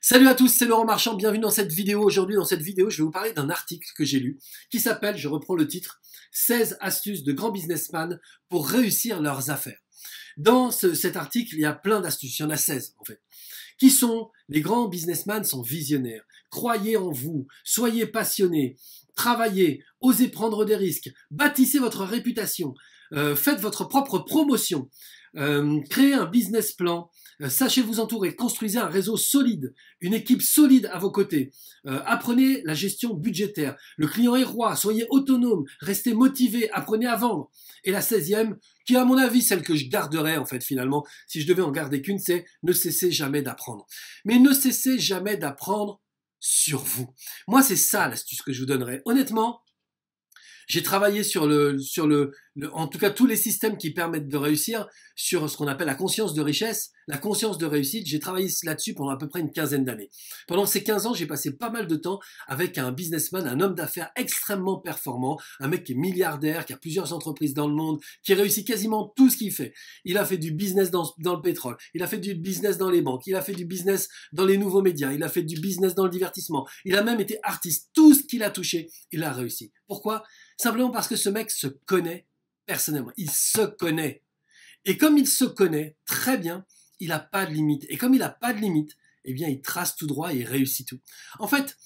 Salut à tous, c'est Laurent Marchand, bienvenue dans cette vidéo. Aujourd'hui, dans cette vidéo, je vais vous parler d'un article que j'ai lu qui s'appelle, je reprends le titre, 16 astuces de grands businessmen pour réussir leurs affaires. Dans cet article, il y a plein d'astuces, il y en a 16 en fait. Qui sont les grands businessmen sont visionnaires. Croyez en vous, soyez passionnés, travaillez, osez prendre des risques, bâtissez votre réputation, faites votre propre promotion, créez un business plan, sachez vous entourer, construisez un réseau solide, une équipe solide à vos côtés, apprenez la gestion budgétaire, le client est roi, soyez autonome, restez motivé, apprenez à vendre. Et la 16e, qui est à mon avis celle que je garderais en fait finalement, si je devais en garder qu'une, c'est ne cessez jamais d'apprendre. Mais ne cessez jamais d'apprendre sur vous. Moi, c'est ça l'astuce que je vous donnerais. Honnêtement, j'ai travaillé en tout cas tous les systèmes qui permettent de réussir sur ce qu'on appelle la conscience de richesse, la conscience de réussite. J'ai travaillé là-dessus pendant à peu près une quinzaine d'années. Pendant ces 15 ans, j'ai passé pas mal de temps avec un businessman, un homme d'affaires extrêmement performant, un mec qui est milliardaire, qui a plusieurs entreprises dans le monde, qui réussit quasiment tout ce qu'il fait. Il a fait du business dans le pétrole, il a fait du business dans les banques, il a fait du business dans les nouveaux médias, il a fait du business dans le divertissement, il a même été artiste. Tout ce qu'il a touché, il a réussi. Pourquoi ? Simplement parce que ce mec se connaît personnellement. Il se connaît. Et comme il se connaît très bien, il n'a pas de limite. Et comme il n'a pas de limite, eh bien, il trace tout droit et il réussit tout. En fait,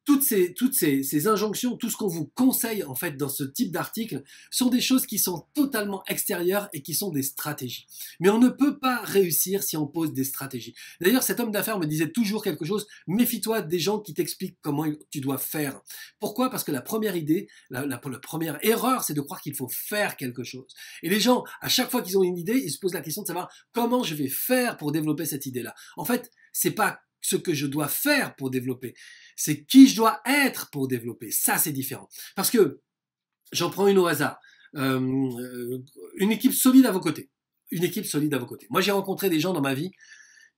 toutes ces injonctions, tout ce qu'on vous conseille en fait dans ce type d'article sont des choses qui sont totalement extérieures et qui sont des stratégies. Mais on ne peut pas réussir si on pose des stratégies. D'ailleurs, cet homme d'affaires me disait toujours quelque chose, méfie-toi des gens qui t'expliquent comment tu dois faire. Pourquoi ? Parce que la première idée, la première erreur, c'est de croire qu'il faut faire quelque chose. Et les gens, à chaque fois qu'ils ont une idée, ils se posent la question de savoir comment je vais faire pour développer cette idée-là. En fait, c'est pas ce que je dois faire pour développer, c'est qui je dois être pour développer. Ça, c'est différent. Parce que, j'en prends une au hasard, une équipe solide à vos côtés. Une équipe solide à vos côtés. Moi, j'ai rencontré des gens dans ma vie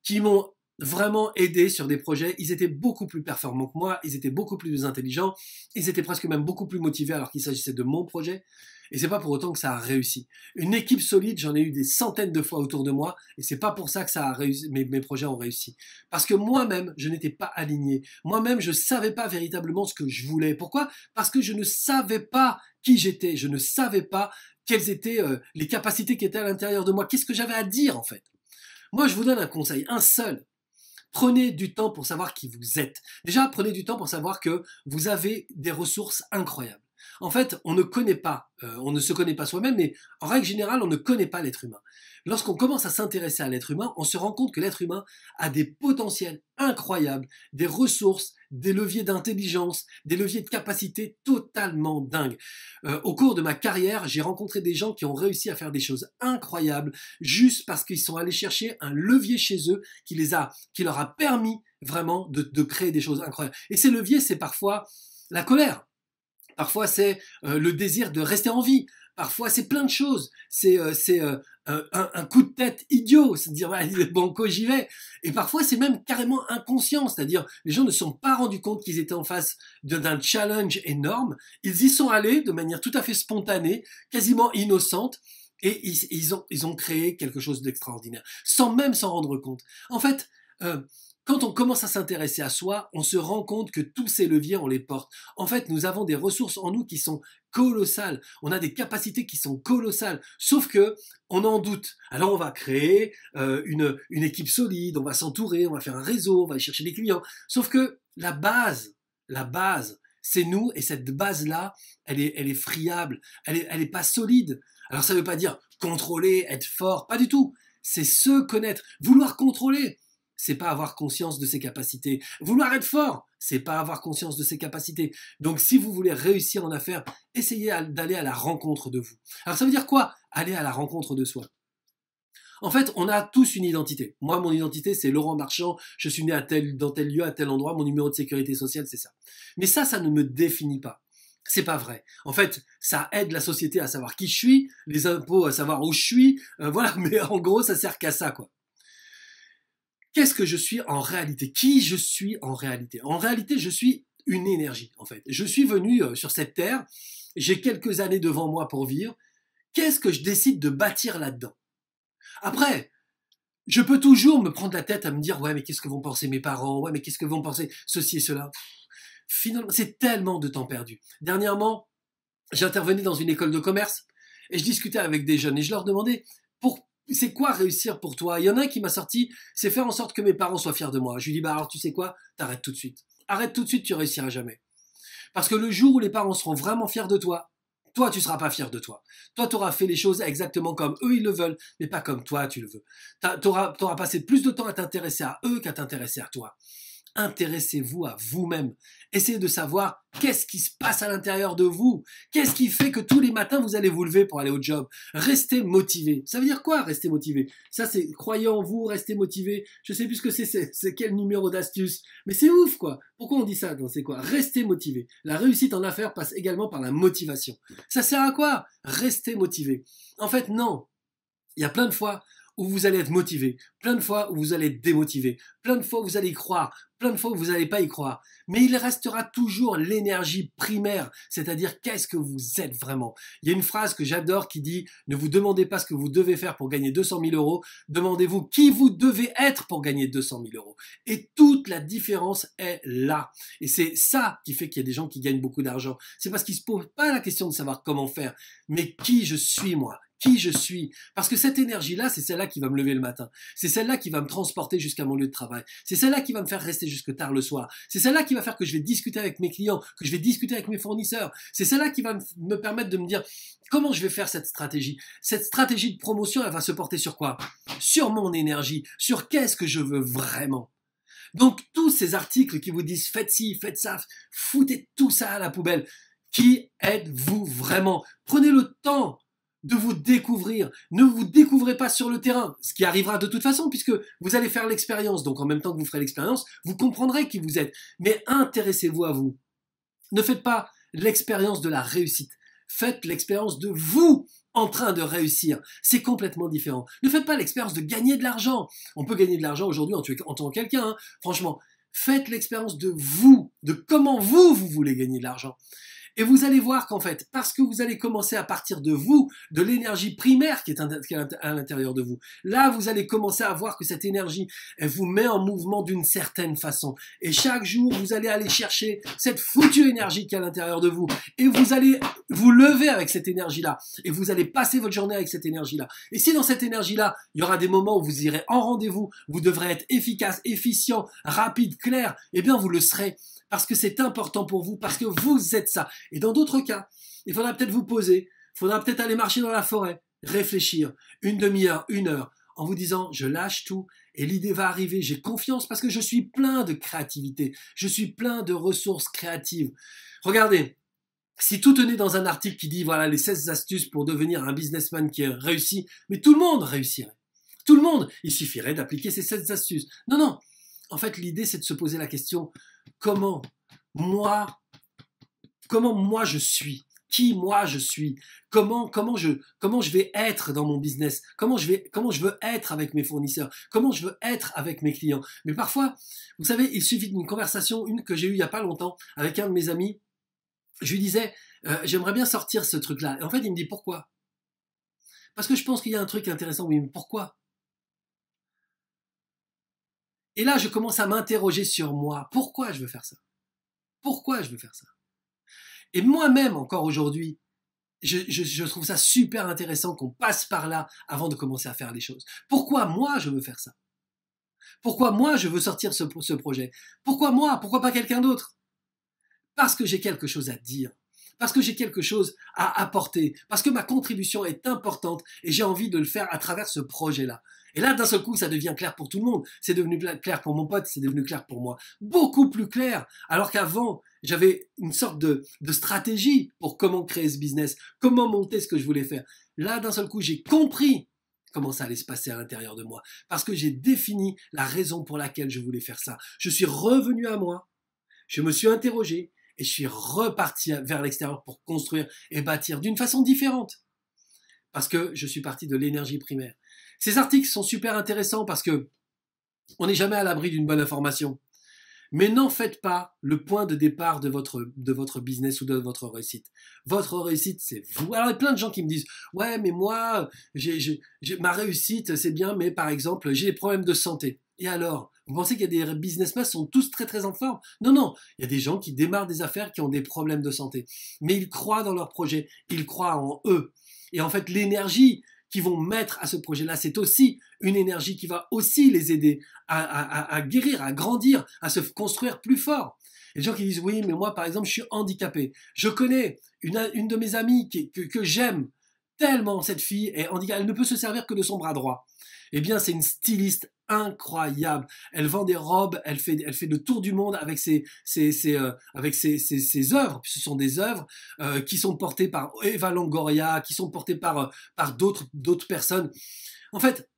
qui m'ont vraiment aidé sur des projets. Ils étaient beaucoup plus performants que moi, ils étaient beaucoup plus intelligents, ils étaient presque même beaucoup plus motivés alors qu'il s'agissait de mon projet. Et c'est pas pour autant que ça a réussi. Une équipe solide, j'en ai eu des centaines de fois autour de moi, et c'est pas pour ça que ça a réussi, mes projets ont réussi. Parce que moi-même, je n'étais pas aligné. Moi-même, je savais pas véritablement ce que je voulais. Pourquoi ? Parce que je ne savais pas qui j'étais. Je ne savais pas quelles étaient les capacités qui étaient à l'intérieur de moi. Qu'est-ce que j'avais à dire, en fait ? Moi, je vous donne un conseil, un seul. Prenez du temps pour savoir qui vous êtes. Déjà, prenez du temps pour savoir que vous avez des ressources incroyables. En fait, on ne se connaît pas soi-même, mais en règle générale, on ne connaît pas l'être humain. Lorsqu'on commence à s'intéresser à l'être humain, on se rend compte que l'être humain a des potentiels incroyables, des ressources, des leviers d'intelligence, des leviers de capacité totalement dingues. Au cours de ma carrière, j'ai rencontré des gens qui ont réussi à faire des choses incroyables juste parce qu'ils sont allés chercher un levier chez eux qui leur a permis vraiment de créer des choses incroyables. Et ces leviers, c'est parfois la colère. Parfois, c'est le désir de rester en vie. Parfois, c'est plein de choses. C'est un coup de tête idiot, c'est à dire ouais, banco, j'y vais. Et parfois, c'est même carrément inconscient, c'est-à-dire les gens ne se sont pas rendus compte qu'ils étaient en face d'un challenge énorme. Ils y sont allés de manière tout à fait spontanée, quasiment innocente, et ils ont créé quelque chose d'extraordinaire, sans même s'en rendre compte. En fait, quand on commence à s'intéresser à soi, on se rend compte que tous ces leviers, on les porte. En fait, nous avons des ressources en nous qui sont colossales. On a des capacités qui sont colossales. Sauf que on en doute. Alors on va créer une équipe solide, on va s'entourer, on va faire un réseau, on va aller chercher des clients. Sauf que la base, c'est nous, et cette base-là, elle est friable, elle est pas solide. Alors ça veut pas dire contrôler, être fort, pas du tout. C'est se connaître, vouloir contrôler. C'est pas avoir conscience de ses capacités. Vouloir être fort, c'est pas avoir conscience de ses capacités. Donc si vous voulez réussir en affaires, essayez d'aller à la rencontre de vous. Alors ça veut dire quoi ? Aller à la rencontre de soi. En fait, on a tous une identité. Moi, mon identité, c'est Laurent Marchand. Je suis né dans tel lieu, à tel endroit. Mon numéro de sécurité sociale, c'est ça. Mais ça ne me définit pas. C'est pas vrai. En fait, ça aide la société à savoir qui je suis, les impôts à savoir où je suis. Voilà, mais en gros, ça sert qu'à ça, quoi. Qu'est-ce que je suis en réalité ? Qui je suis en réalité ? En réalité, je suis une énergie, en fait. Je suis venu sur cette terre, j'ai quelques années devant moi pour vivre. Qu'est-ce que je décide de bâtir là-dedans ? Après, Je peux toujours me prendre la tête à me dire, ouais, mais qu'est-ce que vont penser mes parents? Ouais, mais qu'est-ce que vont penser ceci et cela? Finalement, c'est tellement de temps perdu. Dernièrement, j'intervenais dans une école de commerce et je discutais avec des jeunes et je leur demandais, c'est quoi réussir pour toi? Il y en a un qui m'a sorti, c'est faire en sorte que mes parents soient fiers de moi. Je lui dis, bah alors tu sais quoi? T'arrêtes tout de suite. Arrête tout de suite, tu réussiras jamais. Parce que le jour où les parents seront vraiment fiers de toi, tu seras pas fier de toi. Toi, tu auras fait les choses exactement comme eux, ils le veulent, mais pas comme toi, tu le veux. Tu auras passé plus de temps à t'intéresser à eux qu'à t'intéresser à toi. Intéressez-vous à vous-même. Essayez de savoir qu'est-ce qui se passe à l'intérieur de vous. Qu'est-ce qui fait que tous les matins, vous allez vous lever pour aller au job. Restez motivé. Ça veut dire quoi, rester motivé? Ça, c'est croyez en vous, restez motivé. Je sais plus ce que c'est quel numéro d'astuce. Mais c'est ouf, quoi. Pourquoi on dit ça? C'est quoi? Restez motivé. La réussite en affaires passe également par la motivation. Ça sert à quoi? Restez motivé. En fait, non. Il y a plein de fois où vous allez être motivé, plein de fois où vous allez être démotivé, plein de fois où vous allez y croire, plein de fois où vous n'allez pas y croire. Mais il restera toujours l'énergie primaire, c'est-à-dire qu'est-ce que vous êtes vraiment. Il y a une phrase que j'adore qui dit « Ne vous demandez pas ce que vous devez faire pour gagner 200 000 euros, demandez-vous qui vous devez être pour gagner 200 000 euros. » Et toute la différence est là. Et c'est ça qui fait qu'il y a des gens qui gagnent beaucoup d'argent. C'est parce qu'ils ne se posent pas la question de savoir comment faire, mais qui je suis moi. Qui je suis. Parce que cette énergie-là, c'est celle-là qui va me lever le matin. C'est celle-là qui va me transporter jusqu'à mon lieu de travail. C'est celle-là qui va me faire rester jusque tard le soir. C'est celle-là qui va faire que je vais discuter avec mes clients, que je vais discuter avec mes fournisseurs. C'est celle-là qui va me permettre de me dire comment je vais faire cette stratégie. Cette stratégie de promotion, elle va se porter sur quoi? Sur mon énergie, sur qu'est-ce que je veux vraiment. Donc tous ces articles qui vous disent faites ci, faites ça, foutez tout ça à la poubelle. Qui êtes-vous vraiment? Prenez le temps de vous découvrir. Ne vous découvrez pas sur le terrain, ce qui arrivera de toute façon puisque vous allez faire l'expérience. Donc en même temps que vous ferez l'expérience, vous comprendrez qui vous êtes. Mais intéressez-vous à vous. Ne faites pas l'expérience de la réussite. Faites l'expérience de vous en train de réussir. C'est complètement différent. Ne faites pas l'expérience de gagner de l'argent. On peut gagner de l'argent aujourd'hui en tuant quelqu'un. Hein. Franchement, faites l'expérience de vous, de comment vous voulez gagner de l'argent. Et vous allez voir qu'en fait, parce que vous allez commencer à partir de vous, de l'énergie primaire qui est à l'intérieur de vous, là, vous allez commencer à voir que cette énergie, elle vous met en mouvement d'une certaine façon. Et chaque jour, vous allez aller chercher cette foutue énergie qui est à l'intérieur de vous. Et vous allez vous lever avec cette énergie-là. Et vous allez passer votre journée avec cette énergie-là. Et si dans cette énergie-là, il y aura des moments où vous irez en rendez-vous, vous devrez être efficace, efficient, rapide, clair, eh bien, vous le serez. Parce que c'est important pour vous, parce que vous êtes ça. Et dans d'autres cas, il faudra peut-être vous poser, il faudra peut-être aller marcher dans la forêt, réfléchir, une demi-heure, une heure, en vous disant, je lâche tout, et l'idée va arriver, j'ai confiance parce que je suis plein de créativité, je suis plein de ressources créatives. Regardez, si tout tenait dans un article qui dit, voilà, les 16 astuces pour devenir un businessman qui est réussi, mais tout le monde réussirait. Tout le monde, il suffirait d'appliquer ces 16 astuces. Non, non. En fait, l'idée, c'est de se poser la question, comment moi je suis, qui moi je suis, comment je vais être dans mon business, comment je veux être avec mes fournisseurs, comment je veux être avec mes clients. Mais parfois, vous savez, il suffit d'une conversation, une que j'ai eue il y a pas longtemps avec un de mes amis. Je lui disais, j'aimerais bien sortir ce truc-là. Et en fait, il me dit pourquoi? Parce que je pense qu'il y a un truc intéressant. Oui, mais pourquoi? Et là, je commence à m'interroger sur moi. Pourquoi je veux faire ça? Pourquoi je veux faire ça? Et moi-même, encore aujourd'hui, je trouve ça super intéressant qu'on passe par là avant de commencer à faire les choses. Pourquoi moi, je veux faire ça? Pourquoi moi, je veux sortir ce projet? Pourquoi moi? Pourquoi pas quelqu'un d'autre? Parce que j'ai quelque chose à dire. Parce que j'ai quelque chose à apporter. Parce que ma contribution est importante et j'ai envie de le faire à travers ce projet-là. Et là, d'un seul coup, ça devient clair pour tout le monde. C'est devenu clair pour mon pote, c'est devenu clair pour moi. Beaucoup plus clair. Alors qu'avant, j'avais une sorte de stratégie pour comment créer ce business, comment monter ce que je voulais faire. Là, d'un seul coup, j'ai compris comment ça allait se passer à l'intérieur de moi. Parce que j'ai défini la raison pour laquelle je voulais faire ça. Je suis revenu à moi. Je me suis interrogé et je suis reparti vers l'extérieur pour construire et bâtir d'une façon différente. Parce que je suis parti de l'énergie primaire. Ces articles sont super intéressants parce que on n'est jamais à l'abri d'une bonne information. Mais n'en faites pas le point de départ de votre business ou de votre réussite. Votre réussite, c'est vous. Alors, il y a plein de gens qui me disent, ouais, mais moi, ma réussite, c'est bien, mais par exemple, j'ai des problèmes de santé. Et alors, vous pensez qu'il y a des businessmen qui sont tous très très en forme? Non, non, il y a des gens qui démarrent des affaires qui ont des problèmes de santé. Mais ils croient dans leur projet, ils croient en eux. Et en fait, l'énergie qu'ils vont mettre à ce projet-là, c'est aussi une énergie qui va aussi les aider à guérir, à grandir, à se construire plus fort. Et les gens qui disent, oui, mais moi, par exemple, je suis handicapé. Je connais une de mes amies que j'aime tellement, cette fille est handicapée, elle ne peut se servir que de son bras droit. Eh bien, c'est une styliste incroyable. Elle vend des robes, elle fait le tour du monde avec ses œuvres. Ce sont des œuvres qui sont portées par Eva Longoria, qui sont portées par d'autres personnes. En fait,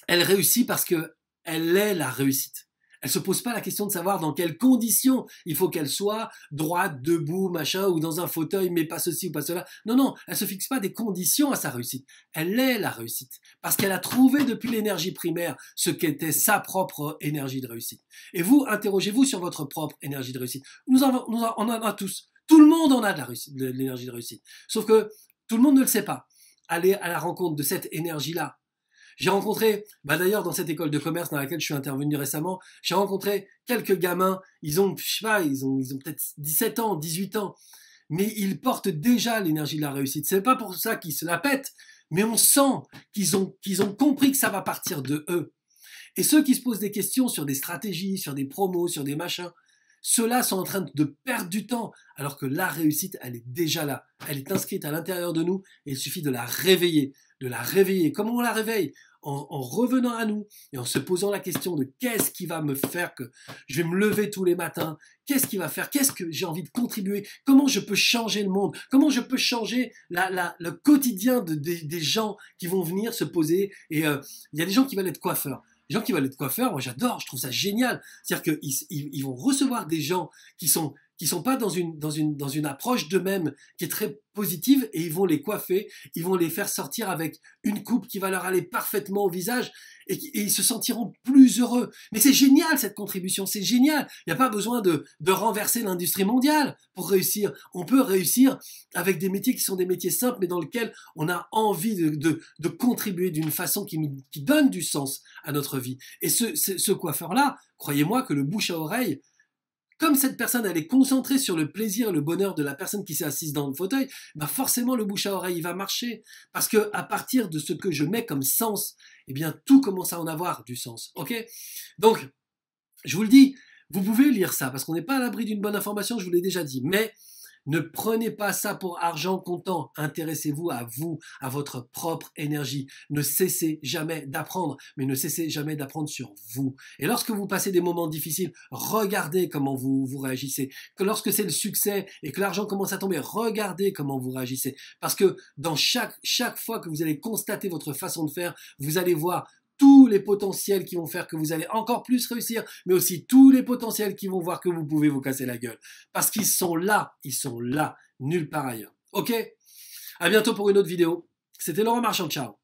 elle réussit parce que elle est la réussite. Elle se pose pas la question de savoir dans quelles conditions il faut qu'elle soit, droite, debout, machin, ou dans un fauteuil, mais pas ceci ou pas cela. Non, non, elle se fixe pas des conditions à sa réussite. Elle est la réussite. Parce qu'elle a trouvé depuis l'énergie primaire ce qu'était sa propre énergie de réussite. Et vous, interrogez-vous sur votre propre énergie de réussite. On en a tous. Tout le monde en a de l'énergie de réussite. Sauf que tout le monde ne le sait pas. Allez à la rencontre de cette énergie-là. J'ai rencontré, d'ailleurs dans cette école de commerce dans laquelle je suis intervenu récemment, j'ai rencontré quelques gamins, ils ont peut-être 17 ans, 18 ans, mais ils portent déjà l'énergie de la réussite. C'est pas pour ça qu'ils se la pètent, mais on sent qu'ils ont compris que ça va partir de eux. Et ceux qui se posent des questions sur des stratégies, sur des promos, sur des machins, ceux-là sont en train de perdre du temps, alors que la réussite, elle est déjà là. Elle est inscrite à l'intérieur de nous et il suffit de la réveiller. De la réveiller. Comment on la réveille? En revenant à nous et en se posant la question de qu'est-ce qui va me faire que je vais me lever tous les matins? Qu'est-ce qui va faire? Qu'est-ce que j'ai envie de contribuer? Comment je peux changer le monde? Comment je peux changer le quotidien des gens qui vont venir se poser? Et il y a des gens qui veulent être coiffeurs. Les gens qui veulent être coiffeurs, moi j'adore, je trouve ça génial. C'est-à-dire qu'ils vont recevoir des gens qui sont pas dans une approche d'eux-mêmes qui est très positive et ils vont les coiffer, ils vont les faire sortir avec une coupe qui va leur aller parfaitement au visage et ils se sentiront plus heureux. Mais c'est génial cette contribution, c'est génial. Il n'y a pas besoin de renverser l'industrie mondiale pour réussir. On peut réussir avec des métiers qui sont des métiers simples mais dans lesquels on a envie de contribuer d'une façon qui donne du sens à notre vie. Et ce coiffeur-là, croyez-moi que le bouche à oreille, comme cette personne, elle est concentrée sur le plaisir, le bonheur de la personne qui s'est assise dans le fauteuil, forcément le bouche à oreille, il va marcher. Parce que à partir de ce que je mets comme sens, eh bien tout commence à en avoir du sens. Ok? Donc, je vous le dis, vous pouvez lire ça, parce qu'on n'est pas à l'abri d'une bonne information, je vous l'ai déjà dit. Mais ne prenez pas ça pour argent comptant. Intéressez-vous à vous, à votre propre énergie. Ne cessez jamais d'apprendre, mais ne cessez jamais d'apprendre sur vous. Et lorsque vous passez des moments difficiles, regardez comment vous réagissez. Que lorsque c'est le succès et que l'argent commence à tomber, regardez comment vous réagissez. Parce que dans chaque fois que vous allez constater votre façon de faire, vous allez voir tous les potentiels qui vont faire que vous allez encore plus réussir, mais aussi tous les potentiels qui vont voir que vous pouvez vous casser la gueule. Parce qu'ils sont là, nulle part ailleurs. Ok? À bientôt pour une autre vidéo. C'était Laurent Marchand, ciao.